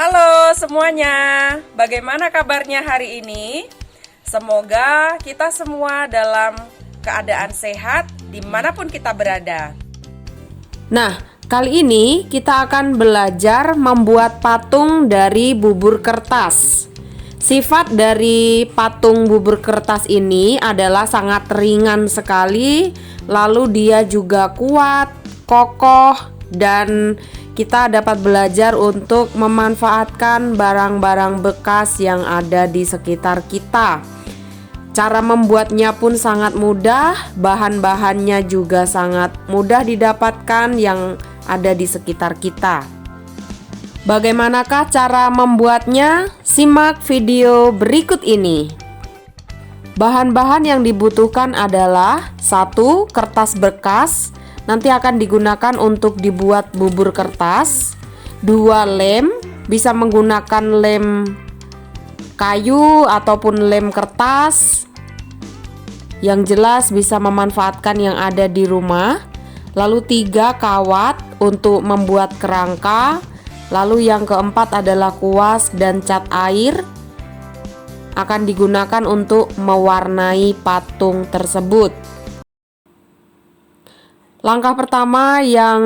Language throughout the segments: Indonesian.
Halo semuanya, bagaimana kabarnya hari ini? Semoga kita semua dalam keadaan sehat dimanapun kita berada. Nah, kali ini kita akan belajar membuat patung dari bubur kertas. Sifat dari patung bubur kertas ini adalah sangat ringan sekali, lalu dia juga kuat, kokoh, dan kita dapat belajar untuk memanfaatkan barang-barang bekas yang ada di sekitar kita. Cara membuatnya pun sangat mudah, bahan-bahannya juga sangat mudah didapatkan yang ada di sekitar kita. Bagaimanakah cara membuatnya? Simak video berikut ini. Bahan-bahan yang dibutuhkan adalah 1. Kertas bekas, nanti akan digunakan untuk dibuat bubur kertas. 2. Lem, bisa menggunakan lem kayu ataupun lem kertas. Yang jelas bisa memanfaatkan yang ada di rumah. Lalu 3. Kawat untuk membuat kerangka. Lalu yang keempat adalah kuas dan cat air, akan digunakan untuk mewarnai patung tersebut. Langkah pertama yang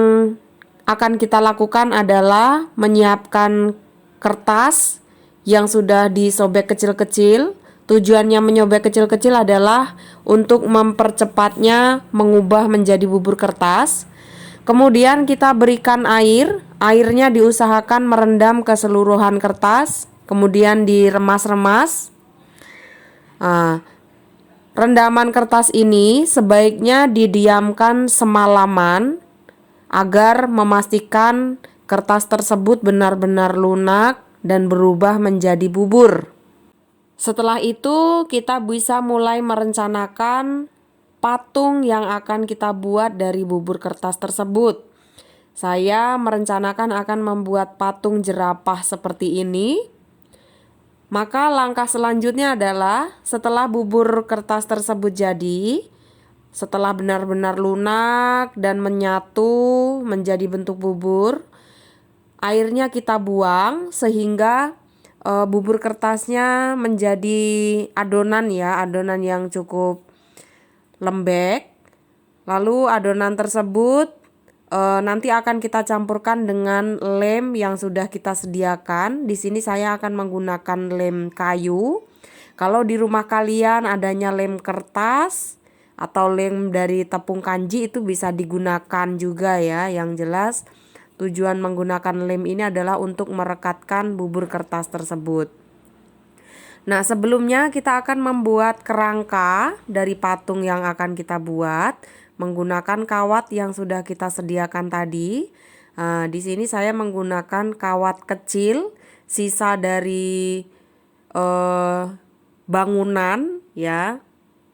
akan kita lakukan adalah menyiapkan kertas yang sudah disobek kecil-kecil. Tujuannya menyobek kecil-kecil adalah untuk mempercepatnya mengubah menjadi bubur kertas. Kemudian kita berikan air. Airnya diusahakan merendam keseluruhan kertas, kemudian diremas-remas. Rendaman kertas ini sebaiknya didiamkan semalaman agar memastikan kertas tersebut benar-benar lunak dan berubah menjadi bubur. Setelah itu kita bisa mulai merencanakan patung yang akan kita buat dari bubur kertas tersebut. Saya merencanakan akan membuat patung jerapah seperti ini. Maka langkah selanjutnya adalah setelah bubur kertas tersebut jadi, setelah benar-benar lunak dan menyatu menjadi bentuk bubur, airnya kita buang sehingga bubur kertasnya menjadi adonan adonan yang cukup lembek. Lalu adonan tersebut nanti akan kita campurkan dengan lem yang sudah kita sediakan. Di sini saya akan menggunakan lem kayu. Kalau di rumah kalian adanya lem kertas atau lem dari tepung kanji itu bisa digunakan juga ya. Yang jelas tujuan menggunakan lem ini adalah untuk merekatkan bubur kertas tersebut. Nah, sebelumnya kita akan membuat kerangka dari patung yang akan kita buat menggunakan kawat yang sudah kita sediakan tadi. Di sini saya menggunakan kawat kecil sisa dari bangunan ya.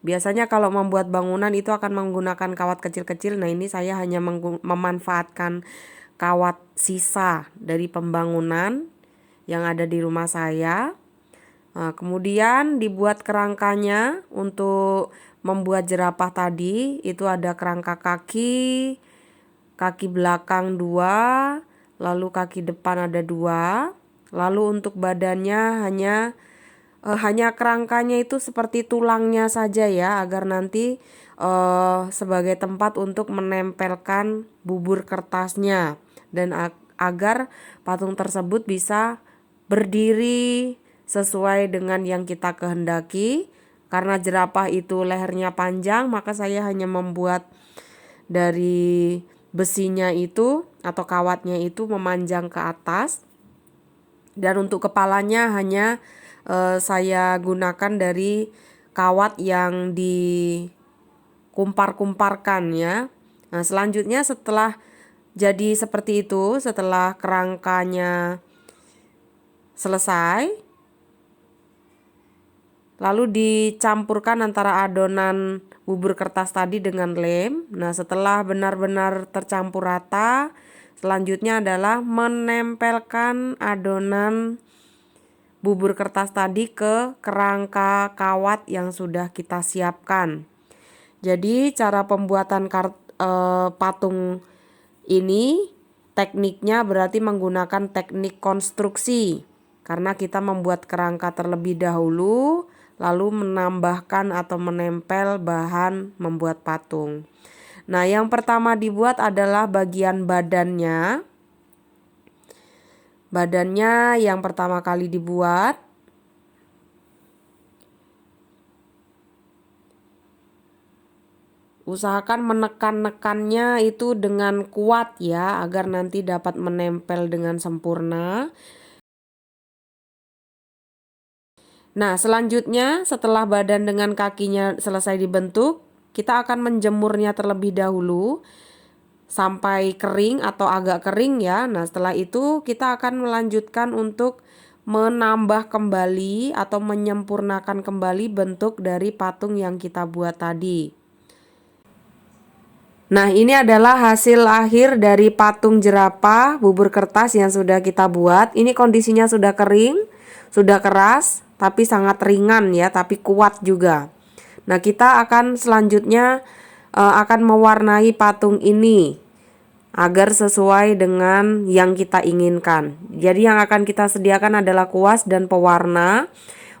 Biasanya kalau membuat bangunan itu akan menggunakan kawat kecil-kecil. Nah, ini saya hanya memanfaatkan kawat sisa dari pembangunan yang ada di rumah saya. Kemudian dibuat kerangkanya untuk membuat jerapah tadi. Itu ada kerangka kaki, kaki belakang 2, lalu kaki depan ada 2. Lalu untuk badannya hanya kerangkanya itu seperti tulangnya saja ya, agar nanti sebagai tempat untuk menempelkan bubur kertasnya dan agar patung tersebut bisa berdiri sesuai dengan yang kita kehendaki. Karena jerapah itu lehernya panjang, maka saya hanya membuat dari besinya itu atau kawatnya itu memanjang ke atas. Dan untuk kepalanya hanya saya gunakan dari kawat yang dikumpar-kumparkan ya. Nah, selanjutnya setelah jadi seperti itu, setelah kerangkanya selesai, lalu dicampurkan antara adonan bubur kertas tadi dengan lem. Nah, setelah benar-benar tercampur rata, selanjutnya adalah menempelkan adonan bubur kertas tadi ke kerangka kawat yang sudah kita siapkan. Jadi cara pembuatan patung ini tekniknya berarti menggunakan teknik konstruksi. Karena kita membuat kerangka terlebih dahulu, lalu menambahkan atau menempel bahan membuat patung. Nah, yang pertama dibuat adalah bagian badannya. Badannya yang pertama kali dibuat. Usahakan menekan-nekannya itu dengan kuat ya, agar nanti dapat menempel dengan sempurna. Nah, selanjutnya setelah badan dengan kakinya selesai dibentuk, kita akan menjemurnya terlebih dahulu sampai kering atau agak kering ya. Nah, setelah itu kita akan melanjutkan untuk menambah kembali atau menyempurnakan kembali bentuk dari patung yang kita buat tadi. Nah, ini adalah hasil akhir dari patung jerapah bubur kertas yang sudah kita buat. Ini kondisinya sudah kering, sudah keras, tapi sangat ringan ya, tapi kuat juga. Nah, kita akan selanjutnya akan mewarnai patung ini agar sesuai dengan yang kita inginkan. Jadi yang akan kita sediakan adalah kuas dan pewarna.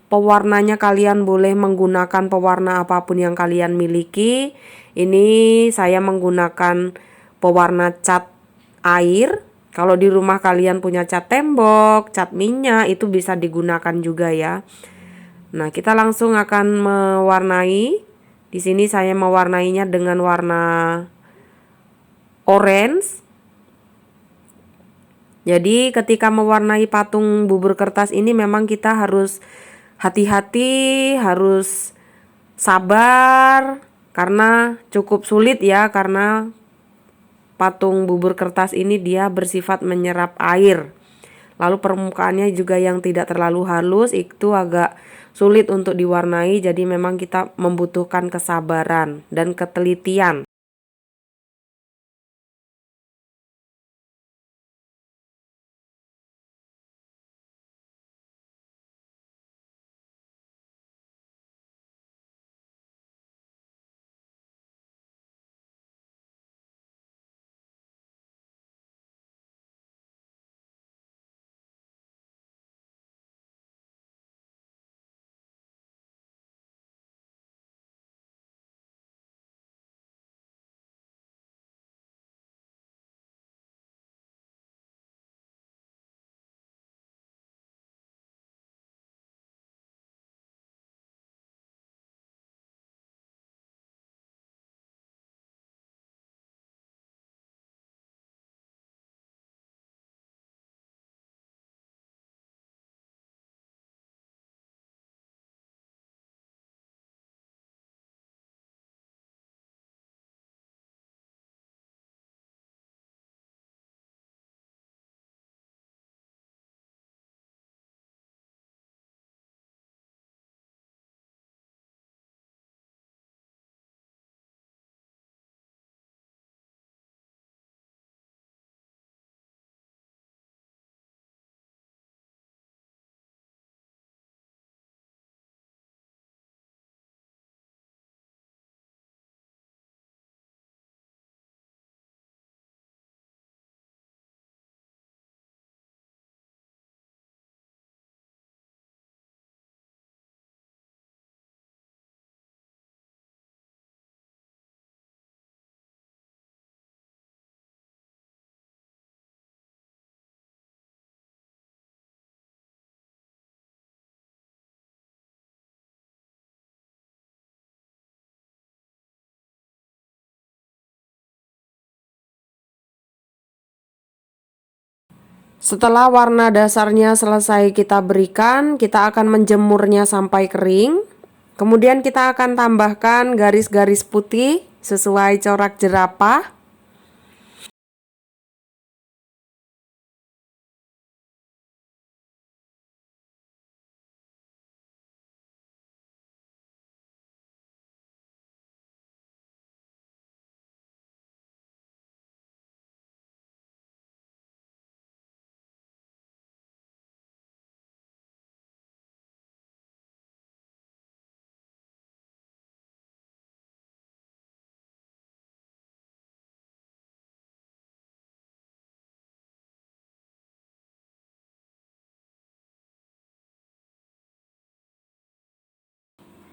Pewarnanya kalian boleh menggunakan pewarna apapun yang kalian miliki. Ini saya menggunakan pewarna cat air. Kalau di rumah kalian punya cat tembok, cat minyak, itu bisa digunakan juga ya. Nah, kita langsung akan mewarnai. Di sini saya mewarnainya dengan warna orange. Jadi ketika mewarnai patung bubur kertas ini memang kita harus hati-hati, harus sabar karena cukup sulit ya, karena patung bubur kertas ini dia bersifat menyerap air. Lalu permukaannya juga yang tidak terlalu halus, itu agak sulit untuk diwarnai, jadi memang kita membutuhkan kesabaran dan ketelitian. Setelah warna dasarnya selesai kita berikan, kita akan menjemurnya sampai kering. Kemudian kita akan tambahkan garis-garis putih sesuai corak jerapah.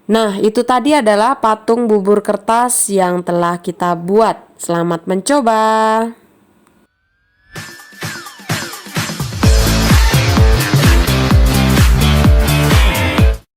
Nah, itu tadi adalah patung bubur kertas yang telah kita buat. Selamat mencoba!